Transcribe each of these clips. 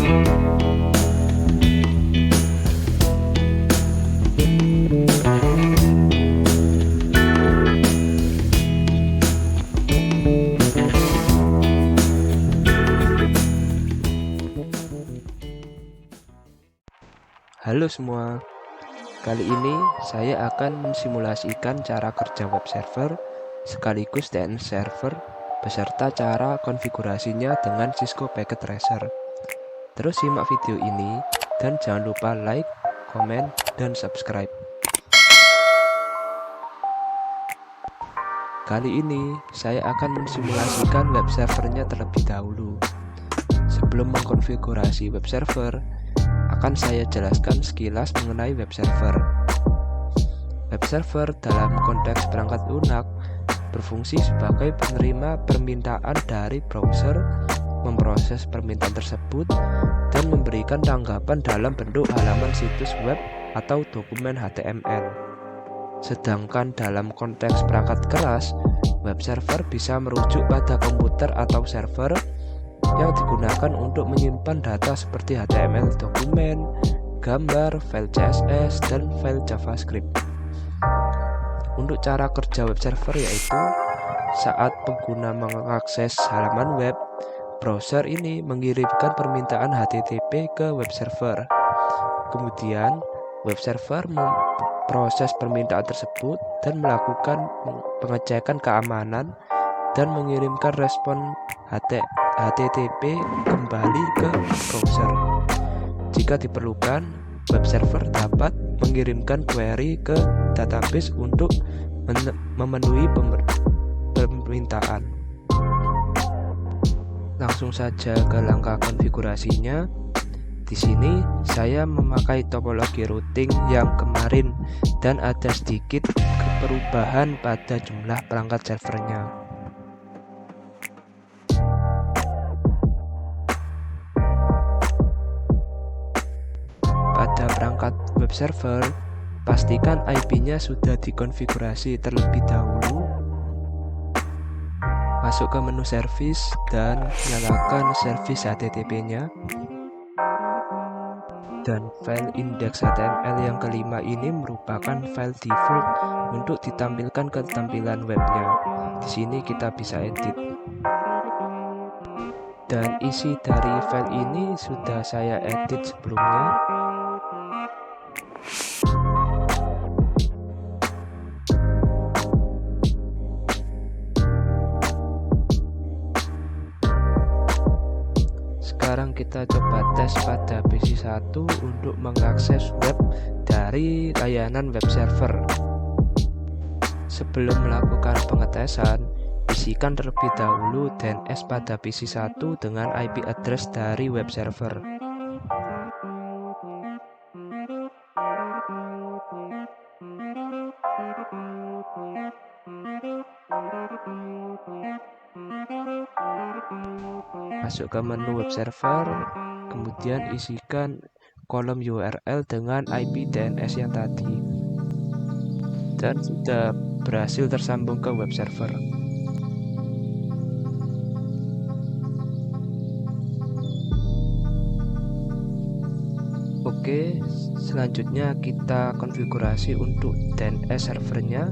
Halo semua, kali ini saya akan mensimulasikan cara kerja web server sekaligus DNS server beserta cara konfigurasinya dengan Cisco Packet Tracer. Terus simak video ini dan jangan lupa like, komen, dan subscribe. Kali ini saya akan mensimulasikan web servernya terlebih dahulu. Sebelum mengkonfigurasi web server, akan saya jelaskan sekilas mengenai web server. Web server dalam konteks perangkat lunak berfungsi sebagai penerima permintaan dari browser, memproses permintaan tersebut, dan memberikan tanggapan dalam bentuk halaman situs web atau dokumen HTML. Sedangkan dalam konteks perangkat keras, web server bisa merujuk pada komputer atau server yang digunakan untuk menyimpan data seperti HTML dokumen, gambar, file CSS, dan file JavaScript. Untuk cara kerja web server yaitu saat pengguna mengakses halaman web, browser ini mengirimkan permintaan HTTP ke web server. Kemudian, web server memproses permintaan tersebut dan melakukan pengecekan keamanan dan mengirimkan respon HTTP kembali ke browser. Jika diperlukan, web server dapat mengirimkan query ke database untuk memenuhi permintaan. Langsung saja ke langkah konfigurasinya. Di sini saya memakai topologi routing yang kemarin dan ada sedikit perubahan pada jumlah perangkat servernya. Pada perangkat web server, pastikan IP-nya sudah dikonfigurasi terlebih dahulu. Masuk ke menu service dan nyalakan service HTTP-nya. Dan file index.html yang kelima ini merupakan file default untuk ditampilkan ke tampilan webnya. Di sini kita bisa edit. Dan isi dari file ini sudah saya edit sebelumnya. Sekarang kita coba tes pada PC1 untuk mengakses web dari layanan web server. Sebelum melakukan pengetesan, isikan terlebih dahulu DNS pada PC1 dengan IP address dari web server. Masuk ke menu web server, kemudian isikan kolom URL dengan IP DNS yang tadi. Dan sudah berhasil tersambung ke web server. Oke, selanjutnya kita konfigurasi untuk DNS servernya.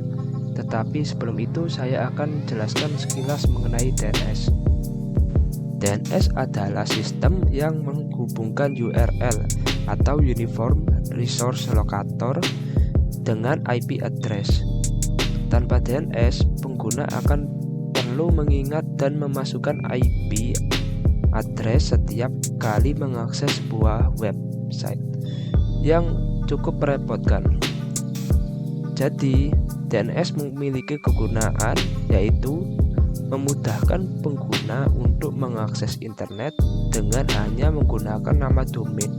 Tetapi sebelum itu saya akan jelaskan sekilas mengenai DNS. DNS adalah sistem yang menghubungkan URL atau Uniform Resource Locator dengan IP address. Tanpa DNS, pengguna akan perlu mengingat dan memasukkan IP address setiap kali mengakses sebuah website yang cukup merepotkan. Jadi, DNS memiliki kegunaan yaitu memudahkan pengguna untuk mengakses internet dengan hanya menggunakan nama domain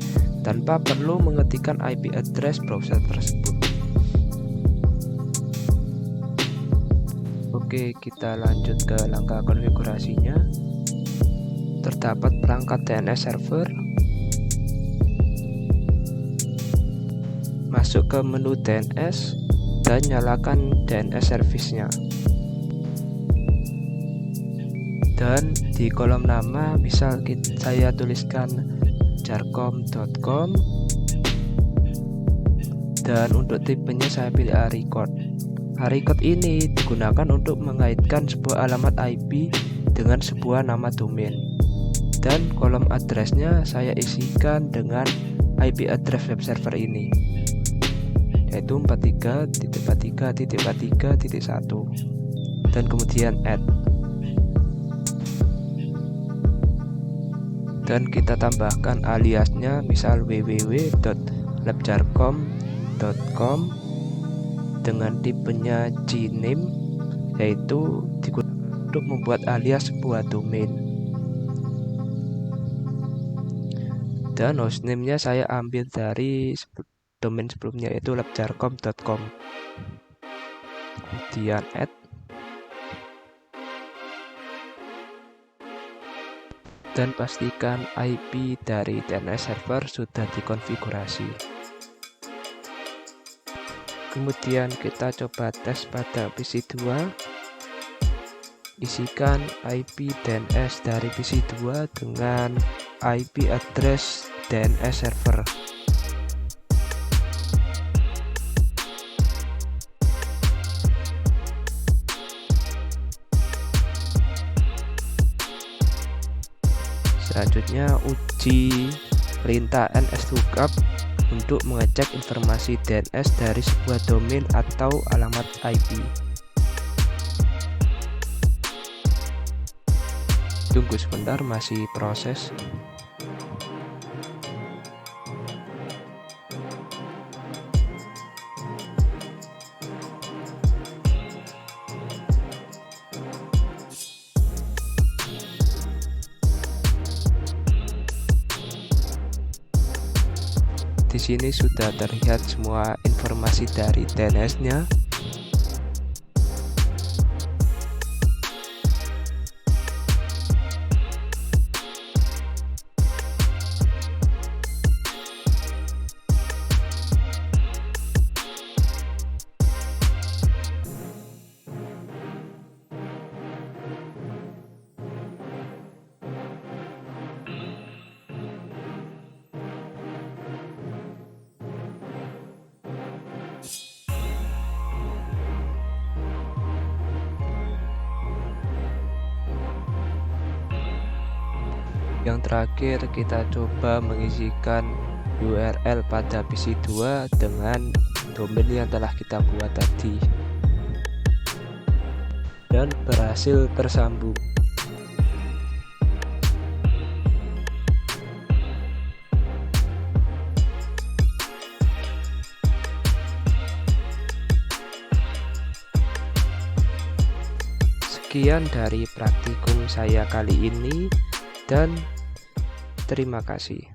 tanpa perlu mengetikkan IP address browser tersebut. Oke, kita lanjut ke langkah konfigurasinya. Terdapat perangkat DNS server. Masuk ke menu DNS dan nyalakan DNS service-nya. Dan di kolom nama misal saya tuliskan labjarcom.com, dan untuk tipenya saya pilih Arecode. Arecode ini digunakan untuk mengaitkan sebuah alamat IP dengan sebuah nama domain, dan kolom addressnya saya isikan dengan IP address web server ini, yaitu 43.43.43.1, dan kemudian add, dan kita tambahkan aliasnya, misal www.labjarcom.com dengan tipenya gname, yaitu digunakan untuk membuat alias sebuah domain. Dan hostname-nya saya ambil dari domain sebelumnya, yaitu labjarcom.com. Kemudian add, dan pastikan IP dari DNS server sudah dikonfigurasi. Kemudian kita coba tes pada PC2. Isikan IP DNS dari PC2 dengan IP address DNS server. Selanjutnya uji perintah nslookup untuk mengecek informasi DNS dari sebuah domain atau alamat IP. Tunggu sebentar, masih proses. Di sini sudah terlihat semua informasi dari DNS-nya. Yang terakhir, kita coba mengisikan URL pada PC2 dengan domain yang telah kita buat tadi, dan berhasil tersambung. Sekian dari praktikum saya kali ini, dan terima kasih.